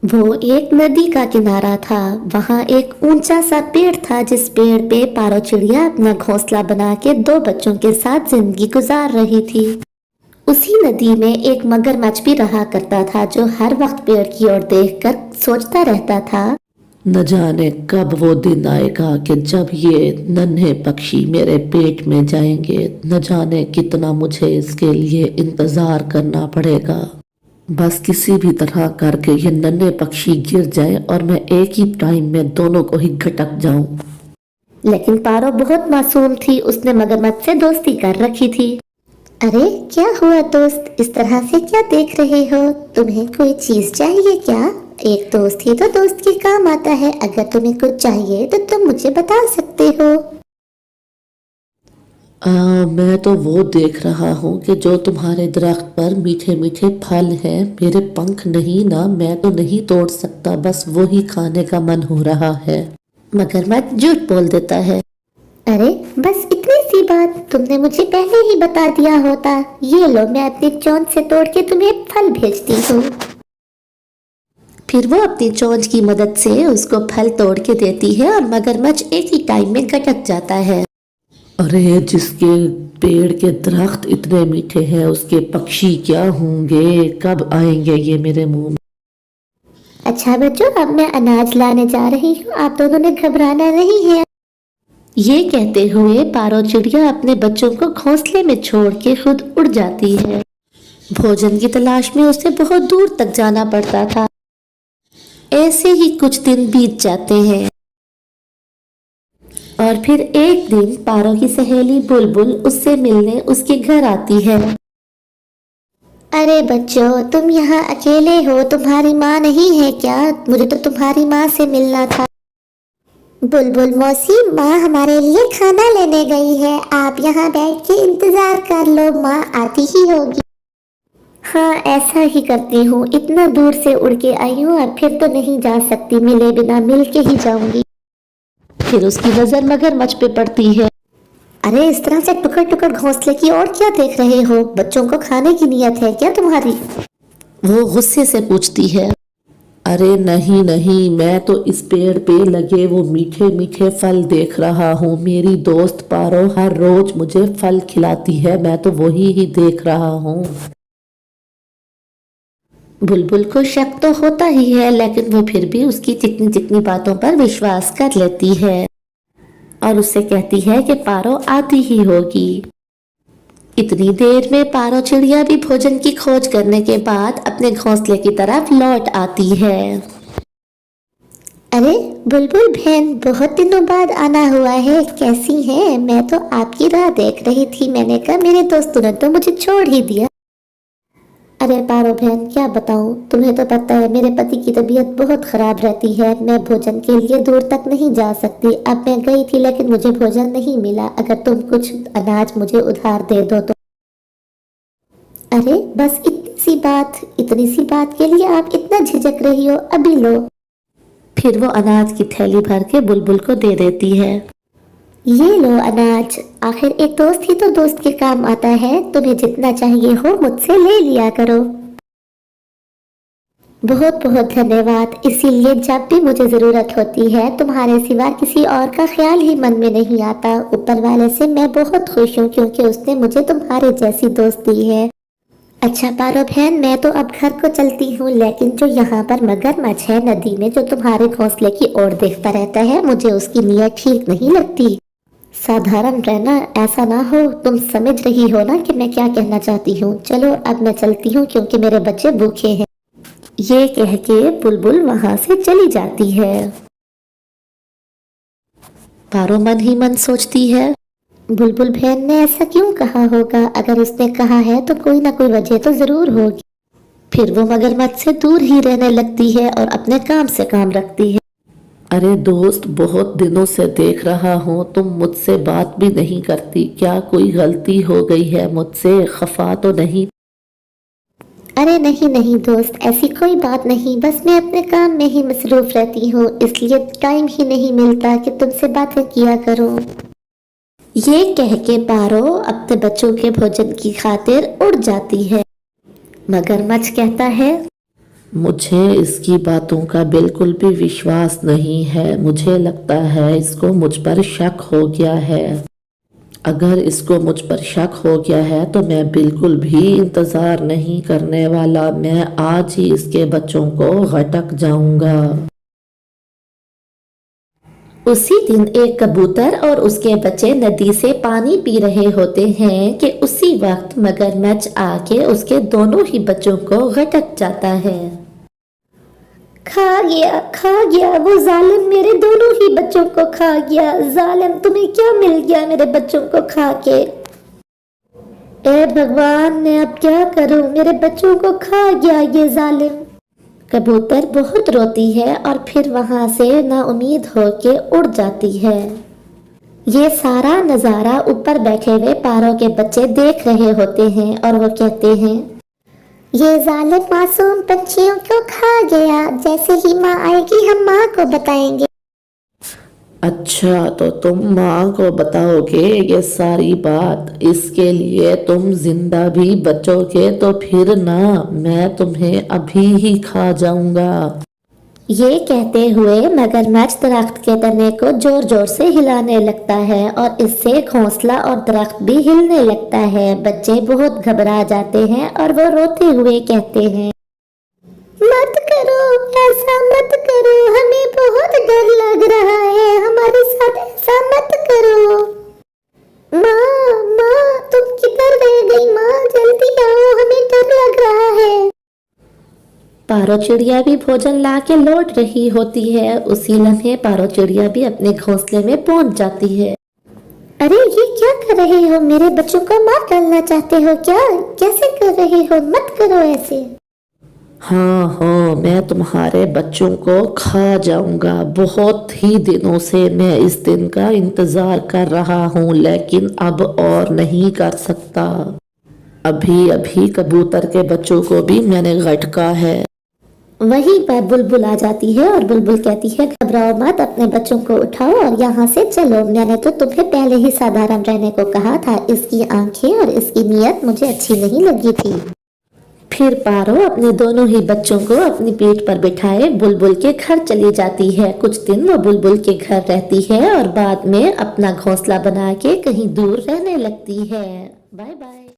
वो एक नदी का किनारा था। वहां एक ऊंचा सा पेड़ था, जिस पेड़ पे पारो चिड़िया अपना घोंसला बना के दो बच्चों के साथ जिंदगी गुजार रही थी। उसी नदी में एक मगरमच्छ भी रहा करता था, जो हर वक्त पेड़ की ओर देखकर सोचता रहता था, न जाने कब वो दिन आएगा कि जब ये नन्हे पक्षी मेरे पेट में जाएंगे। न जाने कितना मुझे इसके लिए इंतजार करना पड़ेगा। बस किसी भी तरह करके ये नन्हे पक्षी गिर जाएं और मैं एक ही टाइम में दोनों को ही घटक जाऊं। लेकिन पारो बहुत मासूम थी। उसने मगरमच्छ से दोस्ती कर रखी थी। अरे क्या हुआ दोस्त, इस तरह से क्या देख रहे हो? तुम्हें कोई चीज चाहिए क्या? एक दोस्त ही तो दोस्त के काम आता है। अगर तुम्हें कुछ चाहिए तो तुम मुझे बता सकते हो। मैं तो वो देख रहा हूँ कि जो तुम्हारे दरख्त पर मीठे मीठे फल हैं, मेरे पंख नहीं ना, मैं तो नहीं तोड़ सकता, बस वो ही खाने का मन हो रहा है। मगरमच्छ झूठ बोल देता है। अरे बस इतनी सी बात तुमने मुझे पहले ही बता दिया होता। ये लो, मैं अपनी चोंच से तोड़ के तुम्हें फल भेजती हूँ। फिर वो अपनी चोंच की मदद से उसको फल तोड़ के देती है और मगरमच्छ एक ही टाइम में गटक जाता है। अरे जिसके पेड़ के दरख्त इतने मीठे हैं, उसके पक्षी क्या होंगे, कब आएंगे ये मेरे मुंह में। अच्छा बच्चों, अब मैं अनाज लाने जा रही हूँ, आप दोनों ने घबराना नहीं है। ये कहते हुए पारो चिड़िया अपने बच्चों को घोंसले में छोड़ के खुद उड़ जाती है। भोजन की तलाश में उसे बहुत दूर तक जाना पड़ता था। ऐसे ही कुछ दिन बीत जाते हैं और फिर एक दिन पारो की सहेली बुलबुल उससे मिलने उसके घर आती है। अरे बच्चों, तुम यहाँ अकेले हो? तुम्हारी माँ नहीं है क्या? मुझे तो तुम्हारी माँ से मिलना था। बुलबुल मौसी, माँ हमारे लिए खाना लेने गई है। आप यहाँ बैठ के इंतजार कर लो, माँ आती ही होगी। हाँ, ऐसा ही करती हूँ। इतना दूर से उड़ के आई हूँ और फिर तो नहीं जा सकती, मिले बिना मिल के ही जाऊंगी। फिर उसकी नजर मगरमच्छ पे पड़ती है। अरे इस तरह से टुकड़ टुकड़ घोंसले की ओर क्या देख रहे हो? बच्चों को खाने की नीयत है क्या तुम्हारी? वो गुस्से से पूछती है। अरे नहीं नहीं, मैं तो इस पेड़ पे लगे वो मीठे मीठे फल देख रहा हूँ। मेरी दोस्त पारो हर रोज मुझे फल खिलाती है, मैं तो वही ही देख रहा हूँ। बुलबुल को शक तो होता ही है, लेकिन वो फिर भी उसकी चिकनी चिकनी बातों पर विश्वास कर लेती है और उससे कहती है कि पारो आती ही होगी। इतनी देर में पारो चिड़िया भी भोजन की खोज करने के बाद अपने घोंसले की तरफ लौट आती है। अरे बुलबुल बहन, बहुत दिनों बाद आना हुआ है, कैसी हैं? मैं तो आपकी राह देख रही थी। मैंने कहा मेरे दोस्तों ने तो मुझे छोड़ ही दिया। अरे पारो बहन, क्या बताऊं, तुम्हें तो पता है मेरे पति की तबीयत बहुत खराब रहती है। मैं भोजन के लिए दूर तक नहीं जा सकती। अब मैं गई थी लेकिन मुझे भोजन नहीं मिला। अगर तुम कुछ अनाज मुझे उधार दे दो तो। अरे बस इतनी सी बात के लिए आप इतना झिझक रही हो? अभी लो। फिर वो अनाज की थैली भर के बुलबुल को दे देती है। ये लो अनाज, आखिर एक दोस्त ही तो दोस्त के काम आता है। तुम्हें जितना चाहिए हो मुझसे ले लिया करो। बहुत बहुत धन्यवाद। इसीलिए जब भी मुझे जरूरत होती है तुम्हारे सिवा किसी और का ख्याल ही मन में नहीं आता। ऊपर वाले से मैं बहुत खुश हूँ क्योंकि उसने मुझे तुम्हारे जैसी दोस्त दी है। अच्छा पारो बहन, मैं तो अब घर को चलती हूँ, लेकिन जो यहाँ पर मगरमच्छ है नदी में, जो तुम्हारे घोंसले की ओर देखता रहता है, मुझे उसकी नीयत ठीक नहीं लगती। साधारण रहना, ऐसा ना हो। तुम समझ रही हो ना कि मैं क्या कहना चाहती हूँ। चलो अब मैं चलती हूँ क्योंकि मेरे बच्चे भूखे हैं। ये कह के बुलबुल वहां से चली जाती है। पारो मन ही मन सोचती है, बुलबुल बहन ने ऐसा क्यों कहा होगा? अगर उसने कहा है तो कोई ना कोई वजह तो जरूर होगी। फिर वो मगरमच्छ से दूर ही रहने लगती है और अपने काम से काम रखती है। अरे दोस्त, बहुत दिनों से देख रहा हूँ तुम मुझसे बात भी नहीं करती। क्या कोई गलती हो गई है मुझसे? खफा तो नहीं? अरे नहीं नहीं दोस्त, ऐसी कोई बात नहीं। बस मैं अपने काम में ही मसरूफ रहती हूँ, इसलिए टाइम ही नहीं मिलता कि तुमसे बातें किया करूँ। ये कह के पारो अपने बच्चों के भोजन की खातिर उड़ जाती है। मगरमच्छ कहता है, मुझे इसकी बातों का बिल्कुल भी विश्वास नहीं है। मुझे लगता है इसको मुझ पर शक हो गया है। अगर इसको मुझ पर शक हो गया है तो मैं बिल्कुल भी इंतज़ार नहीं करने वाला। मैं आज ही इसके बच्चों को घटक जाऊंगा। उसी दिन एक कबूतर और उसके बच्चे नदी से पानी पी रहे होते हैं कि उसी वक्त मगरमच्छ आके उसके दोनों ही बच्चों को घटक जाता है। खा गया वो जालिम मेरे दोनों ही बच्चों को खा गया। जालिम तुम्हें क्या मिल गया मेरे बच्चों को खा के? ए भगवान मैं अब क्या करूं, मेरे बच्चों को खा गया ये जालिम। कबूतर बहुत रोती है और फिर वहां से नाउम्मीद होके उड़ जाती है। ये सारा नज़ारा ऊपर बैठे हुए पारों के बच्चे देख रहे होते हैं और वो कहते हैं, ये जालिम मासूम पंछियों को खा गया। जैसे ही माँ आएगी हम माँ को बताएंगे। अच्छा तो तुम माँ को बताओगे ये सारी बात? इसके लिए तुम जिंदा भी बचोगे तो फिर ना मैं तुम्हें अभी ही खा जाऊंगा। ये कहते हुए मगरमच्छ दरख्त के तने को जोर जोर से हिलाने लगता है और इससे घोंसला और दरख्त भी हिलने लगता है। बच्चे बहुत घबरा जाते हैं और वो रोते हुए कहते हैं, मत करो, ऐसा मत करो, हमें बहुत डर लग रहा है, हमारे साथ ऐसा मत करो। माँ तुम किधर रह गई? माँ जल्दी आओ, हमें डर लग रहा है। पारो चिड़िया भी भोजन ला के लौट रही होती है। उसी लम्हे पारो चिड़िया भी अपने घोंसले में पहुंच जाती है। अरे ये क्या कर रहे हो? मेरे बच्चों को मार डालना चाहते हो क्या? कैसे कर रहे हो? मत करो ऐसे। हाँ मैं तुम्हारे बच्चों को खा जाऊंगा। बहुत ही दिनों से मैं इस दिन का इंतजार कर रहा हूँ, लेकिन अब और नहीं कर सकता। अभी अभी कबूतर के बच्चों को भी मैंने घटका है। वहीं पर बुलबुल आ जाती है और बुलबुल कहती है, घबराओ मत, अपने बच्चों को उठाओ और यहाँ से चलो। मैंने तो तुम्हें पहले ही साधारण रहने को कहा था। इसकी आंखें और इसकी नीयत मुझे अच्छी नहीं लगी थी। फिर पारो अपने दोनों ही बच्चों को अपनी पीठ पर बिठाए बुलबुल के घर चली जाती है। कुछ दिन वो बुलबुल के घर रहती है और बाद में अपना घोंसला बना के कहीं दूर रहने लगती है। Bye bye.